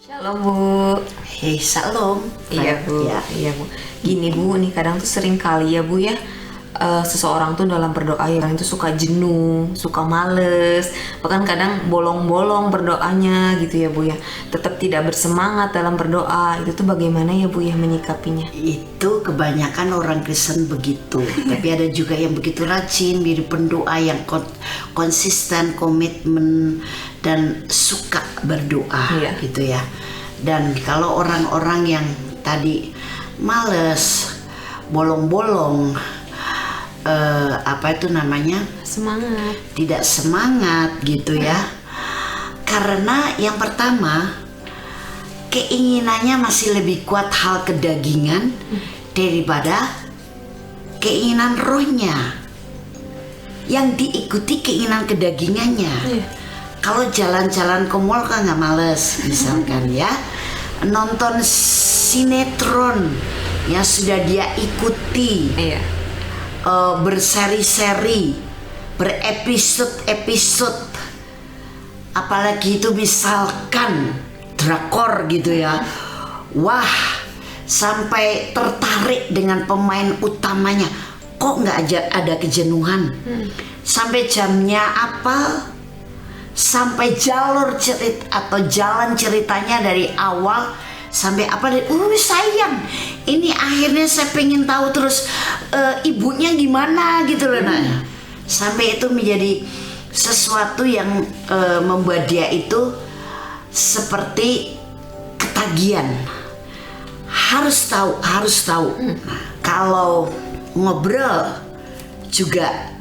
Shalom Bu. Hei, salam. Iya Bu. Ya. Iya Bu. Gini Bu, nih kadang tuh sering kali ya Bu ya, seseorang tuh dalam berdoa ya kadang tuh suka jenuh, suka males, bahkan kadang bolong-bolong berdoanya gitu ya Bu ya. Tetap tidak bersemangat dalam berdoa. Itu tuh bagaimana ya Bu ya menyikapinya? Itu kebanyakan orang Kristen begitu. Tapi ada juga yang begitu rajin, mirip pendoa yang konsisten, komitmen dan suka berdoa Iya. gitu ya. Dan kalau orang-orang yang tadi males, bolong-bolong, apa itu namanya? Semangat. Tidak semangat gitu ya. Karena yang pertama, keinginannya masih lebih kuat hal kedagingan daripada keinginan rohnya yang diikuti keinginan kedagingannya. Iya. Kalau jalan-jalan ke mall kan nggak males misalkan ya, nonton sinetron yang sudah dia ikuti, Iya. berseri-seri, berepisode-episode, apalagi itu misalkan drakor gitu ya, wah sampai tertarik dengan pemain utamanya, kok nggak ada kejenuhan, sampai jamnya apa, sampai jalur cerita atau jalan ceritanya dari awal sampai apa deh, sayang ini akhirnya saya pengen tahu terus ibunya gimana gitu loh. Nah, sampai itu menjadi sesuatu yang membuat dia itu seperti ketagihan, harus tahu. Nah, kalau ngobrol juga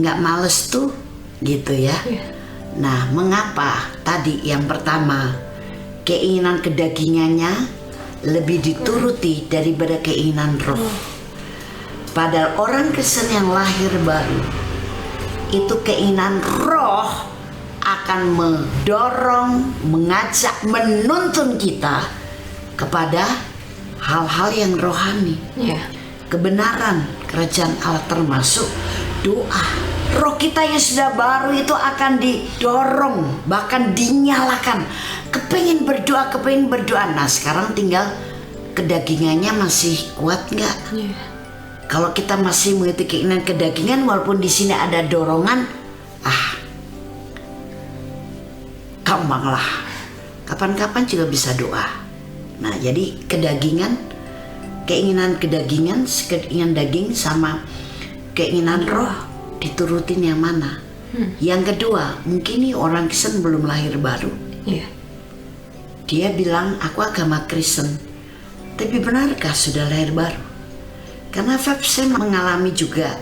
nggak males tuh gitu ya. Nah, mengapa tadi yang pertama keinginan kedagingannya lebih dituruti daripada keinginan roh. Padahal orang Kristen yang lahir baru itu keinginan roh akan mendorong, mengajak, menuntun kita kepada hal-hal yang rohani. Iya. Kebenaran kerajaan Allah termasuk doa. Roh kita yang sudah baru itu akan didorong, bahkan dinyalakan. Kepengen berdoa. Nah, sekarang tinggal kedagingannya masih kuat nggak? Iya. Kalau kita masih mengikuti keinginan kedagingan, walaupun di sini ada dorongan, gampanglah. Kapan-kapan juga bisa doa. Nah, jadi keinginan daging sama keinginan roh diturutin yang mana? Yang kedua, mungkin nih orang Kristen belum lahir baru. Iya. Dia bilang, aku agama Kristen. Tapi benarkah sudah lahir baru? Karena saya mengalami juga.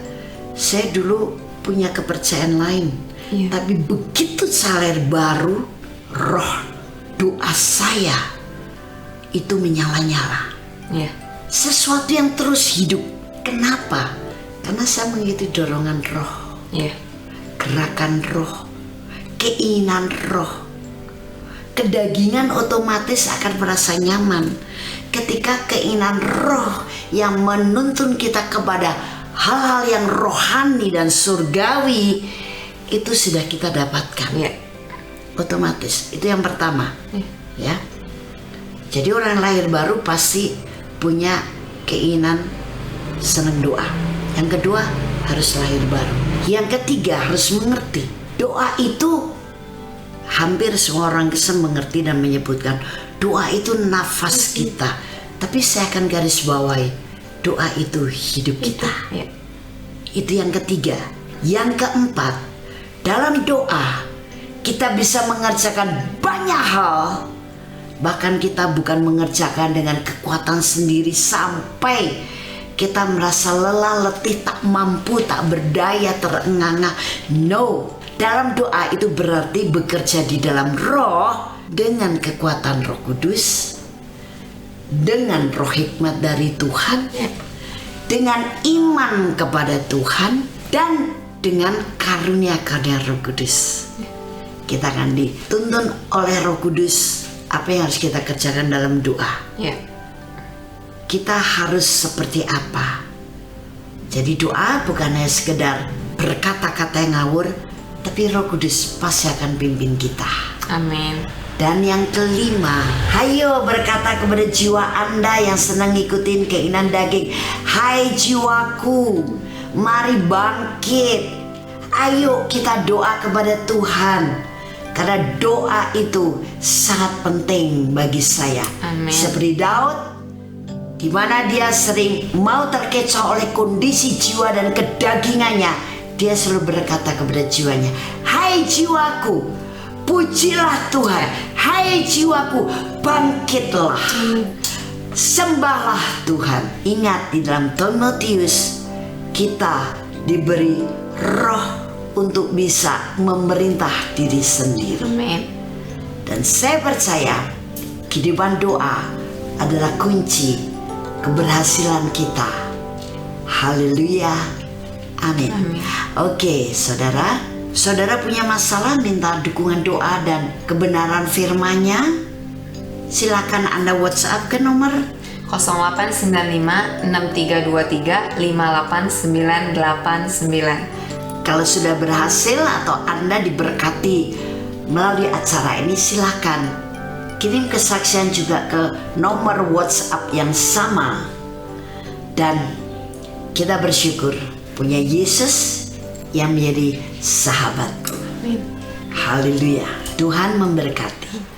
Saya dulu punya kepercayaan lain. Iya. Tapi begitu saya lahir baru, roh doa saya itu menyala-nyala. Iya. Sesuatu yang terus hidup. Kenapa? Karena saya mengikuti dorongan roh, Iya. gerakan roh, keinginan roh. Kedagingan otomatis akan merasa nyaman ketika keinginan roh yang menuntun kita kepada hal-hal yang rohani dan surgawi itu sudah kita dapatkan. Iya. Otomatis. Itu yang pertama. Iya. Ya. Jadi orang lahir baru pasti punya keinginan senang doa. Yang kedua harus lahir baru. Yang ketiga harus mengerti. Doa itu hampir semua orang Kristen mengerti dan menyebutkan doa itu nafas kita. Tapi saya akan garis bawahi, doa itu hidup kita. Iya. Itu yang ketiga. Yang keempat, dalam doa kita bisa mengerjakan banyak hal. Bahkan kita bukan mengerjakan dengan kekuatan sendiri sampai kita merasa lelah, letih, tak mampu, tak berdaya, terengah-engah. No, dalam doa itu berarti bekerja di dalam roh dengan kekuatan Roh Kudus, dengan roh hikmat dari Tuhan, dengan iman kepada Tuhan, dan dengan karunia-karunia Roh Kudus. Kita akan dituntun oleh Roh Kudus apa yang harus kita kerjakan dalam doa. Iya. Kita harus seperti apa? Jadi doa bukan hanya sekedar berkata-kata yang ngawur, tapi Roh Kudus pasti akan pimpin kita. Amin. Dan yang kelima, hayo berkata kepada jiwa Anda yang senang ngikutin keinginan daging, hai jiwaku, mari bangkit. Ayo kita doa kepada Tuhan, karena doa itu sangat penting bagi saya. Amin. Seperti Daud, di mana dia sering mau terkecoh oleh kondisi jiwa dan kedagingannya, dia selalu berkata kepada jiwanya, hai jiwaku, pujilah Tuhan, hai jiwaku, bangkitlah, sembahlah Tuhan. Ingat, di dalam Timotius kita diberi roh untuk bisa memerintah diri sendiri. Amin. Dan saya percaya kehidupan doa adalah kunci keberhasilan kita. Haleluya. Amin. Amin. Oke, saudara punya masalah minta dukungan doa dan kebenaran firman-Nya? Silakan Anda WhatsApp ke nomor 0895 6323 58989. Kalau sudah berhasil atau Anda diberkati melalui acara ini, silakan kirim kesaksian juga ke nomor WhatsApp yang sama. Dan kita bersyukur punya Yesus yang menjadi sahabatku. Amin. Haleluya. Tuhan memberkati.